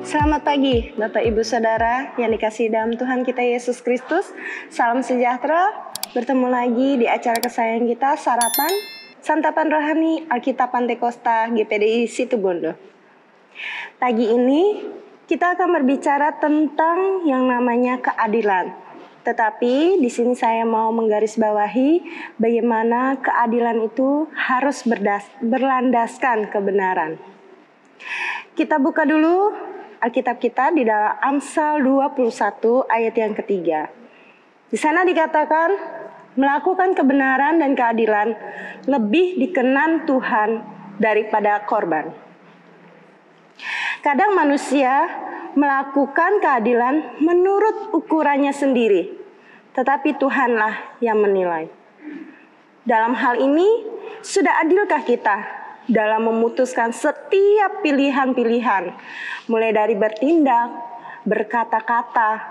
Selamat pagi Bapak Ibu Saudara yang dikasihi dalam Tuhan kita Yesus Kristus. Salam sejahtera, bertemu lagi di acara kesayangan kita, Sarapan Santapan Rohani Alkitab Pantekosta GPDI Situbondo. Pagi ini kita akan berbicara tentang yang namanya keadilan. Tetapi di sini saya mau menggarisbawahi bagaimana keadilan itu harus berlandaskan kebenaran. Kita buka dulu Alkitab kita di dalam Amsal 21 ayat yang ketiga. Di sana dikatakan, melakukan kebenaran dan keadilan lebih dikenan Tuhan daripada korban. Kadang manusia melakukan keadilan menurut ukurannya sendiri, tetapi Tuhanlah yang menilai. Dalam hal ini, sudah adilkah kita dalam memutuskan setiap pilihan-pilihan, mulai dari bertindak, berkata-kata,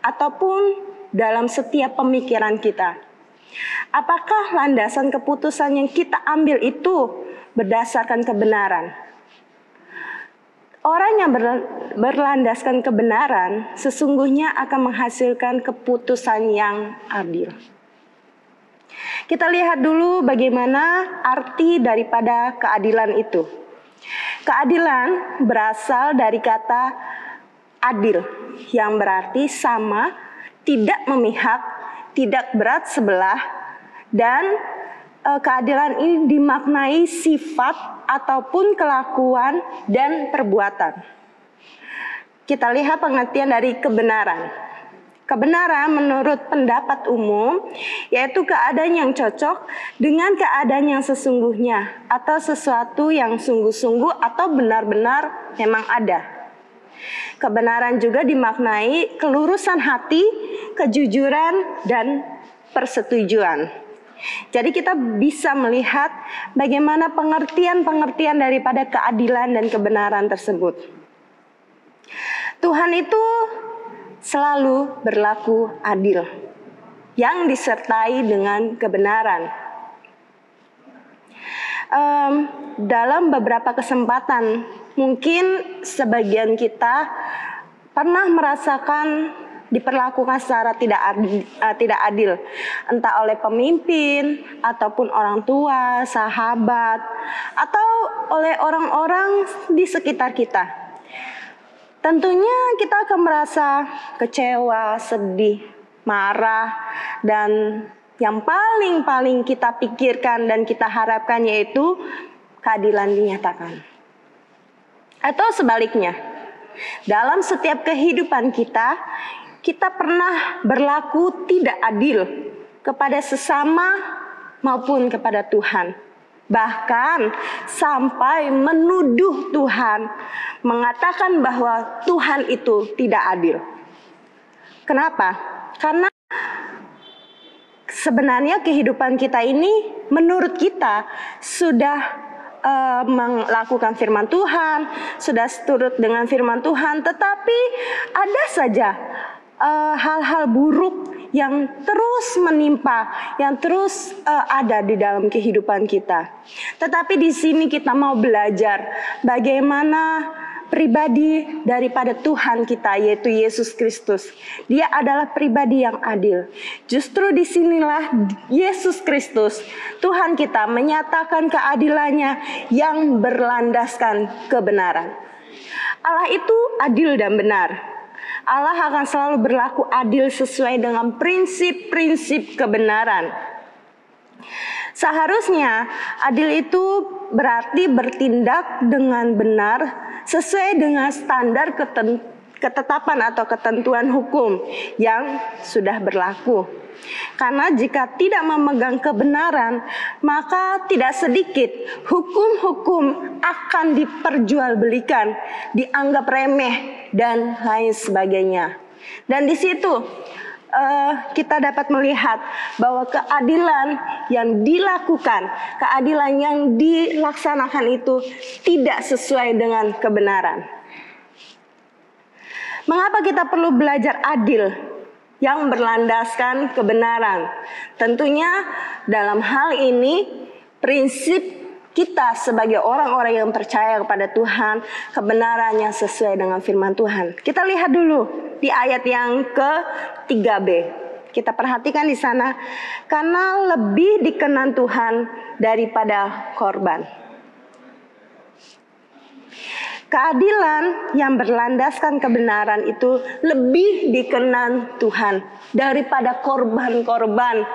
ataupun dalam setiap pemikiran kita? Apakah landasan keputusan yang kita ambil itu berdasarkan kebenaran? Orang yang berlandaskan kebenaran sesungguhnya akan menghasilkan keputusan yang adil. Kita lihat dulu bagaimana arti daripada keadilan itu. Keadilan berasal dari kata adil, yang berarti sama, tidak memihak, tidak berat sebelah, dan keadilan ini dimaknai sifat ataupun kelakuan dan perbuatan. Kita lihat pengertian dari kebenaran. Kebenaran menurut pendapat umum yaitu keadaan yang cocok dengan keadaan yang sesungguhnya atau sesuatu yang sungguh-sungguh atau benar-benar memang ada. Kebenaran juga dimaknai kelurusan hati, kejujuran, dan persetujuan. Jadi kita bisa melihat bagaimana pengertian-pengertian daripada keadilan dan kebenaran tersebut. Tuhan itu selalu berlaku adil, yang disertai dengan kebenaran. Dalam beberapa kesempatan, mungkin sebagian kita pernah merasakan diperlakukan secara tidak adil, entah oleh pemimpin, ataupun orang tua, sahabat, atau oleh orang-orang di sekitar kita. Tentunya kita akan merasa kecewa, sedih, marah, dan yang paling kita pikirkan dan kita harapkan yaitu keadilan dinyatakan. Atau sebaliknya, dalam setiap kehidupan kita pernah berlaku tidak adil kepada sesama maupun kepada Tuhan. Bahkan sampai menuduh Tuhan, mengatakan bahwa Tuhan itu tidak adil. Kenapa? Karena sebenarnya kehidupan kita ini menurut kita sudah melakukan firman Tuhan, sudah seturut dengan firman Tuhan, tetapi ada saja hal-hal buruk yang terus menimpa, yang terus ada di dalam kehidupan kita. Tetapi di sini kita mau belajar bagaimana pribadi daripada Tuhan kita, yaitu Yesus Kristus. Dia adalah pribadi yang adil. Justru disinilah Yesus Kristus, Tuhan kita, menyatakan keadilannya yang berlandaskan kebenaran. Allah itu adil dan benar. Allah akan selalu berlaku adil sesuai dengan prinsip-prinsip kebenaran. Seharusnya adil itu berarti bertindak dengan benar sesuai dengan standar ketetapan atau ketentuan hukum yang sudah berlaku. Karena jika tidak memegang kebenaran, maka tidak sedikit hukum-hukum akan diperjualbelikan, dianggap remeh, dan lain sebagainya. Dan di situ kita dapat melihat bahwa keadilan yang dilakukan, keadilan yang dilaksanakan itu tidak sesuai dengan kebenaran. Mengapa kita perlu belajar adil yang berlandaskan kebenaran? Tentunya dalam hal ini prinsip kita sebagai orang-orang yang percaya kepada Tuhan, kebenarannya sesuai dengan firman Tuhan. Kita lihat dulu di ayat yang ke-3b. Kita perhatikan di sana, karena lebih dikenan Tuhan daripada korban. Keadilan yang berlandaskan kebenaran itu lebih dikenan Tuhan daripada korban-korban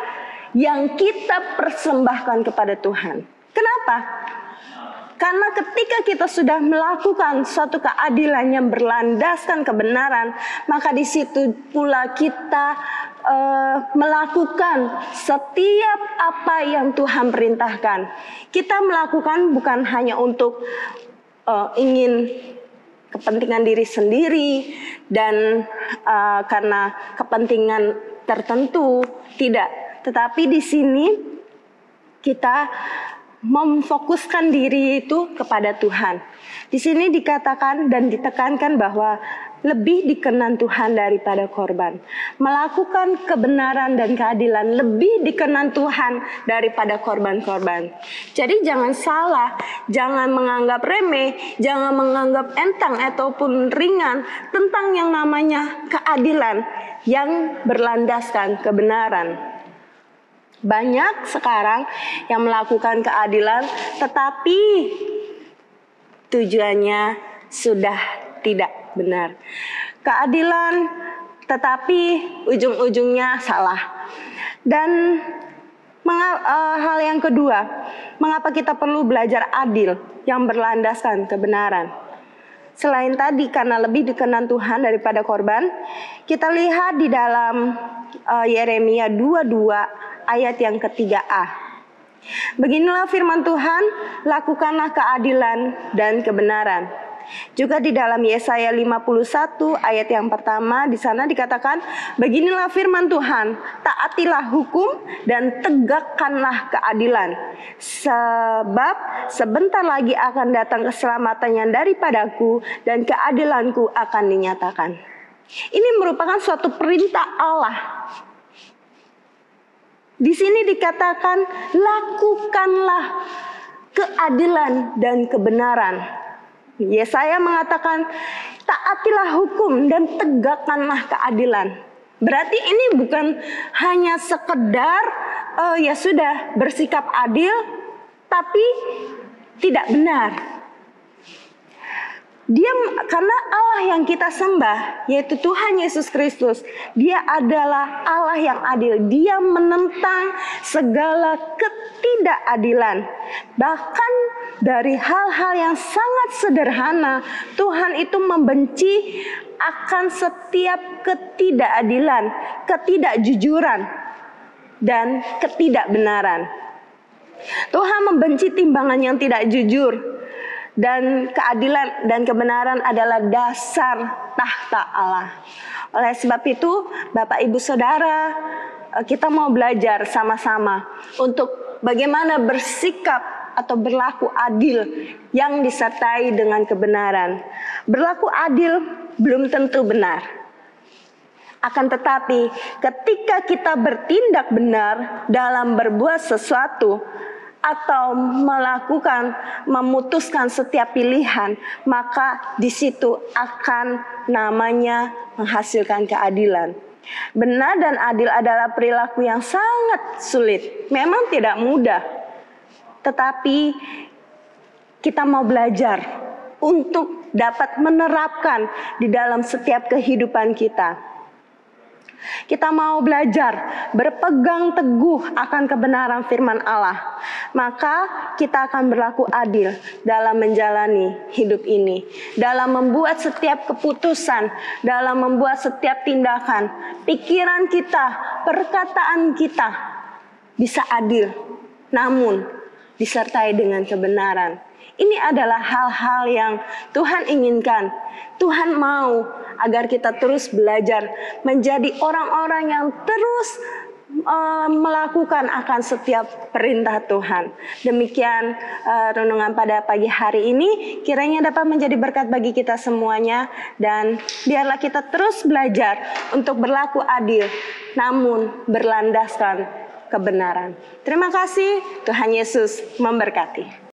yang kita persembahkan kepada Tuhan. Kenapa? Karena ketika kita sudah melakukan suatu keadilan yang berlandaskan kebenaran, maka di situ pula kita melakukan setiap apa yang Tuhan perintahkan. Kita melakukan bukan hanya untuk ingin kepentingan diri sendiri dan karena kepentingan tertentu, tidak. Tetapi di sini kita memfokuskan diri itu kepada Tuhan. Di sini dikatakan dan ditekankan bahwa lebih dikenan Tuhan daripada korban. Melakukan kebenaran dan keadilan lebih dikenan Tuhan daripada korban-korban. Jadi jangan salah, jangan menganggap remeh, jangan menganggap enteng ataupun ringan tentang yang namanya keadilan yang berlandaskan kebenaran. Banyak sekarang yang melakukan keadilan tetapi tujuannya sudah tidak benar. Keadilan tetapi ujung-ujungnya salah. Dan hal yang kedua, mengapa kita perlu belajar adil yang berlandaskan kebenaran? Selain tadi karena lebih dikenan Tuhan daripada korban, kita lihat di dalam Yeremia 22 ayat yang ke-3a. Beginilah firman Tuhan, lakukanlah keadilan dan kebenaran. Juga di dalam Yesaya 51 ayat yang pertama, di sana dikatakan, beginilah firman Tuhan, taatilah hukum dan tegakkanlah keadilan. Sebab sebentar lagi akan datang keselamatan yang daripadaku dan keadilanku akan dinyatakan. Ini merupakan suatu perintah Allah. Di sini dikatakan, lakukanlah keadilan dan kebenaran. Yesaya mengatakan, taatilah hukum dan tegakkanlah keadilan. Berarti ini bukan hanya sekedar ya sudah bersikap adil, tapi tidak benar. Karena Allah yang kita sembah, yaitu Tuhan Yesus Kristus, Dia adalah Allah yang adil. Dia menentang segala ketidakadilan. Bahkan dari hal-hal yang sangat sederhana, Tuhan itu membenci akan setiap ketidakadilan, ketidakjujuran, dan ketidakbenaran. Tuhan membenci timbangan yang tidak jujur. Dan keadilan dan kebenaran adalah dasar tahta Allah. Oleh sebab itu, Bapak Ibu Saudara, kita mau belajar sama-sama untuk bagaimana bersikap atau berlaku adil yang disertai dengan kebenaran. Berlaku adil belum tentu benar. Akan tetapi, ketika kita bertindak benar dalam berbuat sesuatu, atau memutuskan setiap pilihan, maka di situ akan namanya menghasilkan keadilan. Benar dan adil adalah perilaku yang sangat sulit. Memang tidak mudah. Tetapi kita mau belajar untuk dapat menerapkan di dalam setiap kehidupan kita. Kita mau belajar berpegang teguh akan kebenaran firman Allah. Maka kita akan berlaku adil dalam menjalani hidup ini. Dalam membuat setiap keputusan, dalam membuat setiap tindakan. Pikiran kita, perkataan kita bisa adil, namun disertai dengan kebenaran. Ini adalah hal-hal yang Tuhan inginkan. Tuhan mau agar kita terus belajar menjadi orang-orang yang terus melakukan akan setiap perintah Tuhan. Demikian renungan pada pagi hari ini. Kiranya dapat menjadi berkat bagi kita semuanya. Dan biarlah kita terus belajar untuk berlaku adil, namun berlandaskan kebenaran. Terima kasih, Tuhan Yesus memberkati.